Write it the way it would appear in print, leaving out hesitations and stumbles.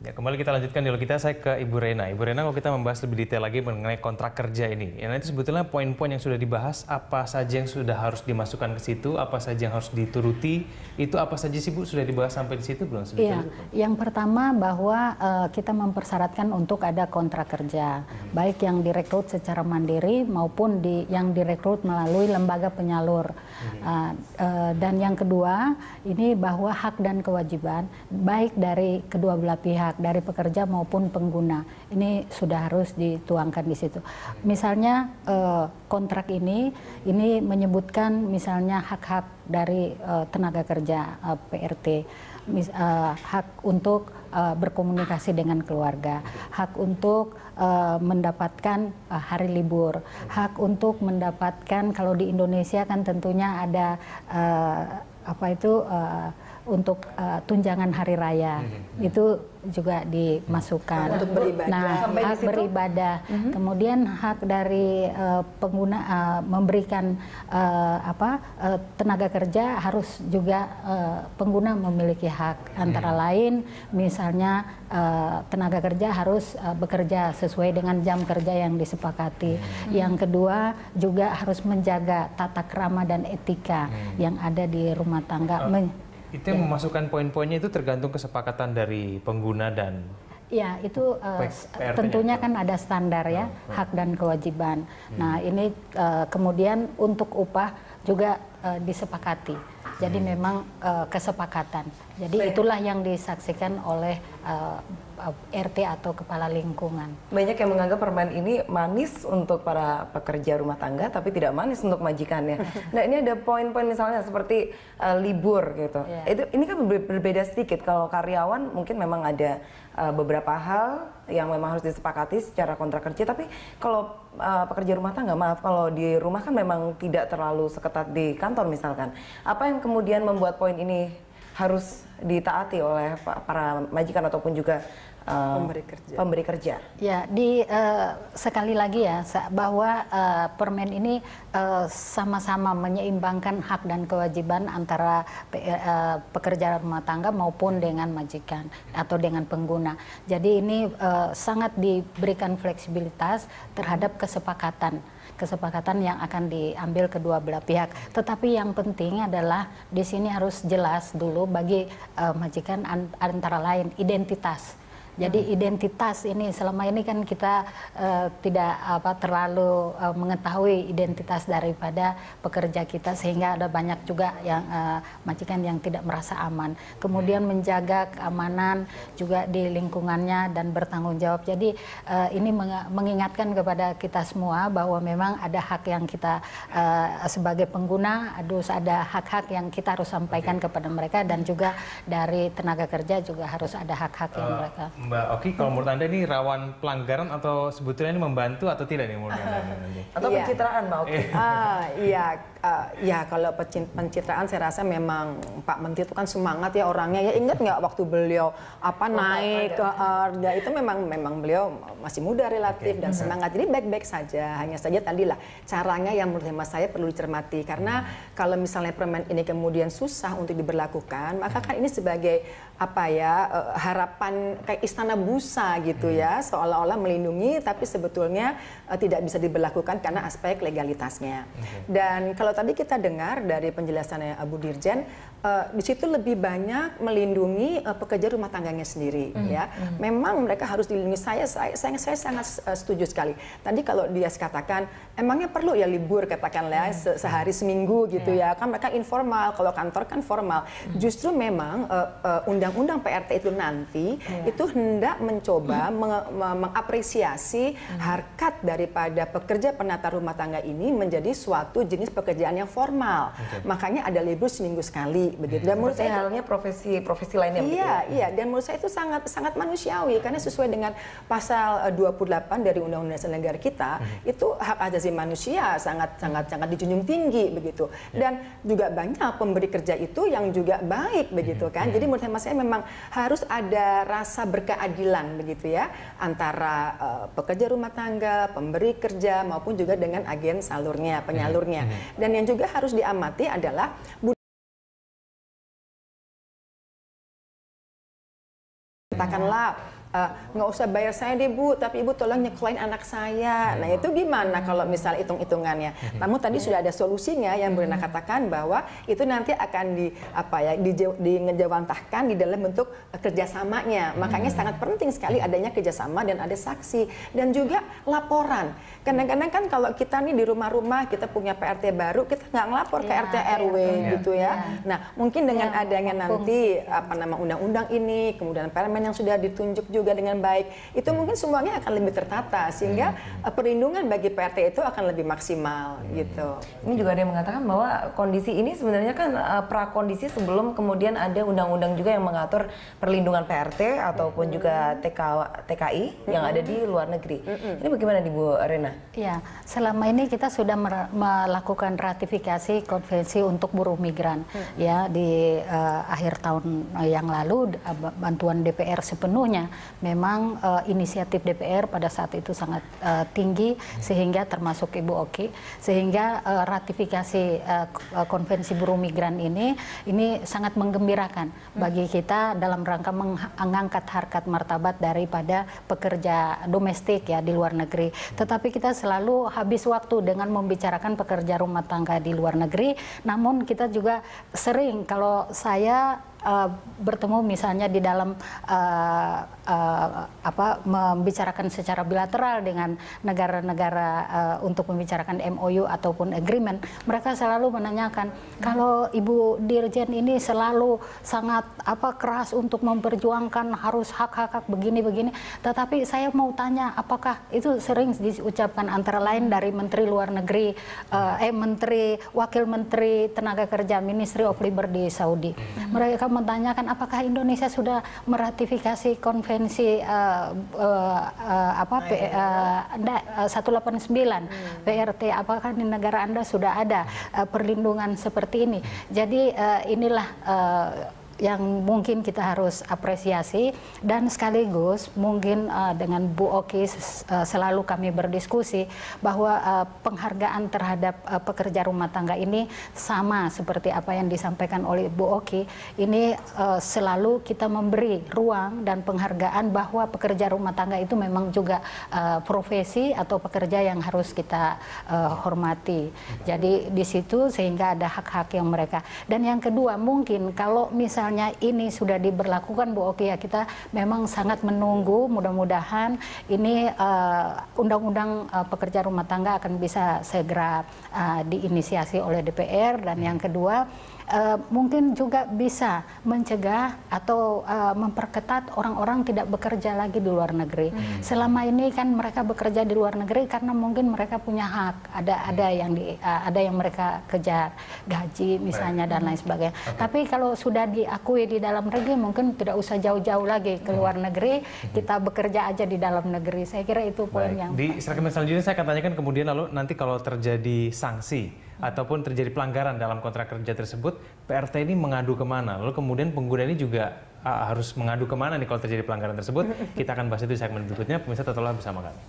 Ya, kembali kita lanjutkan dialog kita. Saya ke Ibu Rena. Ibu Rena, kalau kita membahas lebih detail lagi mengenai kontrak kerja ini, ya nanti sebetulnya poin-poin yang sudah dibahas, apa saja yang sudah harus dimasukkan ke situ, apa saja yang harus dituruti, itu apa saja sih Bu, sudah dibahas sampai di situ belum? Iya, yang pertama bahwa kita mempersyaratkan untuk ada kontrak kerja, baik yang direkrut secara mandiri maupun yang direkrut melalui lembaga penyalur. Dan yang kedua, ini bahwa hak dan kewajiban baik dari kedua belah pihak, dari pekerja maupun pengguna, ini sudah harus dituangkan di situ. Misalnya kontrak ini menyebutkan misalnya hak-hak dari tenaga kerja PRT, hak untuk berkomunikasi dengan keluarga, hak untuk mendapatkan hari libur, hak untuk mendapatkan, kalau di Indonesia kan tentunya ada untuk tunjangan hari raya, itu juga dimasukkan. Untuk beribadah. Nah, hak beribadah. Kemudian hak dari pengguna memberikan tenaga kerja, harus juga pengguna memiliki hak. Antara lain, misalnya tenaga kerja harus bekerja sesuai dengan jam kerja yang disepakati. Yang kedua juga harus menjaga tata krama dan etika yang ada di rumah tangga. Itu yang memasukkan poin-poinnya itu tergantung kesepakatan dari pengguna dan ya, itu tentunya kan ada standar ya, hak dan kewajiban. Nah, ini kemudian untuk upah juga disepakati. Jadi memang kesepakatan. Jadi itulah yang disaksikan oleh RT atau kepala lingkungan. Banyak yang menganggap permen ini manis untuk para pekerja rumah tangga, tapi tidak manis untuk majikannya. Nah, ini ada poin-poin misalnya seperti libur gitu. Ini kan berbeda sedikit. Kalau karyawan mungkin memang ada beberapa hal yang memang harus disepakati secara kontrak kerja, tapi kalau pekerja rumah tangga, maaf, kalau di rumah kan memang tidak terlalu seketat di kantor misalkan. Apa yang kemudian membuat poin ini harus ditaati oleh para majikan ataupun juga pemberi kerja? Ya, sekali lagi ya, bahwa permen ini sama-sama menyeimbangkan hak dan kewajiban antara pekerja rumah tangga maupun dengan majikan atau dengan pengguna. Jadi ini sangat diberikan fleksibilitas terhadap kesepakatan yang akan diambil kedua belah pihak. Tetapi yang penting adalah di sini harus jelas dulu bagi majikan antara lain identitas. Jadi identitas ini selama ini kan kita tidak terlalu mengetahui identitas daripada pekerja kita, sehingga ada banyak juga yang majikan yang tidak merasa aman. Kemudian menjaga keamanan juga di lingkungannya dan bertanggung jawab. Jadi ini mengingatkan kepada kita semua bahwa memang ada hak yang kita sebagai pengguna, ada hak-hak yang kita harus sampaikan kepada mereka, dan juga dari tenaga kerja juga harus ada hak-hak yang mereka. Mbak Oki, kalau menurut Anda ini rawan pelanggaran atau sebetulnya ini membantu atau tidak nih menurut Anda? Atau pencitraan, Mbak Oki? Ya, kalau pencitraan saya rasa memang Pak Menteri itu kan semangat ya orangnya. Ya, ingat nggak waktu beliau naik ke itu memang beliau masih muda relatif dan semangat. Jadi baik-baik saja. Hanya saja tadilah caranya yang menurut hemat saya perlu dicermati, karena kalau misalnya permen ini kemudian susah untuk diberlakukan, maka kan ini sebagai harapan kayak istana busa gitu ya, seolah-olah melindungi tapi sebetulnya tidak bisa diberlakukan karena aspek legalitasnya. Dan kalau tadi kita dengar dari penjelasannya Bu Dirjen, di situ lebih banyak melindungi pekerja rumah tangganya sendiri ya. Memang mereka harus dilindungi. Saya sangat setuju sekali. Tadi kalau dia katakan emangnya perlu ya libur katakanlah sehari seminggu gitu ya. Kan mereka informal, kalau kantor kan formal. Justru memang undang-undang PRT itu nanti itu hendak mencoba mengapresiasi harkat daripada pekerja penata rumah tangga ini menjadi suatu jenis pekerjaan yang formal. Makanya ada libur seminggu sekali begitu. Dan menurut saya halnya profesi lainnya begitu. Iya, dan menurut saya itu sangat manusiawi karena sesuai dengan pasal 28 dari Undang-Undang Dasar Negara kita, itu hak asasi manusia sangat dijunjung tinggi begitu. Dan juga banyak pemberi kerja itu yang juga baik begitu kan. Jadi menurut saya memang harus ada rasa berkeadilan begitu ya antara pekerja rumah tangga, pemberi kerja maupun juga dengan agen salurnya, penyalurnya. Dan yang juga harus diamati adalah katakanlah nggak usah bayar saya deh Bu, tapi Ibu tolong nyekolahin anak saya. Nah itu gimana kalau misalnya hitung-hitungannya? Namun tadi sudah ada solusinya yang Bu Rena katakan bahwa itu nanti akan ngejawantahkan di dalam bentuk kerjasamanya. Makanya sangat penting sekali adanya kerjasama dan ada saksi dan juga laporan. Kadang-kadang kan kalau kita nih di rumah-rumah kita punya PRT baru, kita nggak ngelapor ke RT RW gitu ya. Nah mungkin dengan adanya nanti undang-undang ini, kemudian permen yang sudah ditunjuk juga dengan baik, itu mungkin semuanya akan lebih tertata sehingga perlindungan bagi PRT itu akan lebih maksimal gitu. Ini juga ada yang mengatakan bahwa kondisi ini sebenarnya kan prakondisi sebelum kemudian ada undang-undang juga yang mengatur perlindungan PRT ataupun juga TKI yang ada di luar negeri. Ini bagaimana di Bu Rena? Ya, selama ini kita sudah melakukan ratifikasi konvensi untuk buruh migran ya di akhir tahun yang lalu, bantuan DPR sepenuhnya. Memang inisiatif DPR pada saat itu sangat tinggi sehingga termasuk Ibu Oki, sehingga ratifikasi konvensi buruh migran ini sangat menggembirakan bagi kita dalam rangka mengangkat harkat martabat daripada pekerja domestik ya di luar negeri. Tetapi kita selalu habis waktu dengan membicarakan pekerja rumah tangga di luar negeri, namun kita juga sering, kalau saya bertemu misalnya di dalam membicarakan secara bilateral dengan negara-negara untuk membicarakan MOU ataupun agreement, mereka selalu menanyakan, kalau Ibu Dirjen ini selalu sangat keras untuk memperjuangkan harus hak-hak begini-begini, tetapi saya mau tanya, apakah itu sering diucapkan antara lain dari Menteri Luar Negeri, Wakil Menteri Tenaga Kerja Ministry of Labor di Saudi. Mereka menanyakan apakah Indonesia sudah meratifikasi konvensi 189 PRT, apakah di negara Anda sudah ada perlindungan seperti ini. Jadi inilah yang mungkin kita harus apresiasi, dan sekaligus mungkin dengan Bu Oki selalu kami berdiskusi bahwa penghargaan terhadap pekerja rumah tangga ini sama seperti apa yang disampaikan oleh Bu Oki. Ini selalu kita memberi ruang dan penghargaan bahwa pekerja rumah tangga itu memang juga profesi atau pekerja yang harus kita hormati. Jadi di situ sehingga ada hak-hak yang mereka. Dan yang kedua, mungkin kalau misalnya ini sudah diberlakukan Bu Oki ya, kita memang sangat menunggu, mudah-mudahan ini undang-undang pekerja rumah tangga akan bisa segera diinisiasi oleh DPR. Dan yang kedua, mungkin juga bisa mencegah atau memperketat orang-orang tidak bekerja lagi di luar negeri. Selama ini kan mereka bekerja di luar negeri karena mungkin mereka punya hak, ada yang mereka kejar, gaji misalnya dan lain sebagainya. Tapi kalau sudah diakui di dalam negeri, mungkin tidak usah jauh-jauh lagi ke luar negeri, kita bekerja aja di dalam negeri. Saya kira itu poin yang di segmen selanjutnya saya akan tanyakan kemudian, lalu nanti kalau terjadi sanksi ataupun terjadi pelanggaran dalam kontrak kerja tersebut, PRT ini mengadu kemana? Lalu kemudian pengguna ini juga harus mengadu kemana nih kalau terjadi pelanggaran tersebut? Kita akan bahas itu di segmen berikutnya. Pemirsa, tetaplah bersama kami.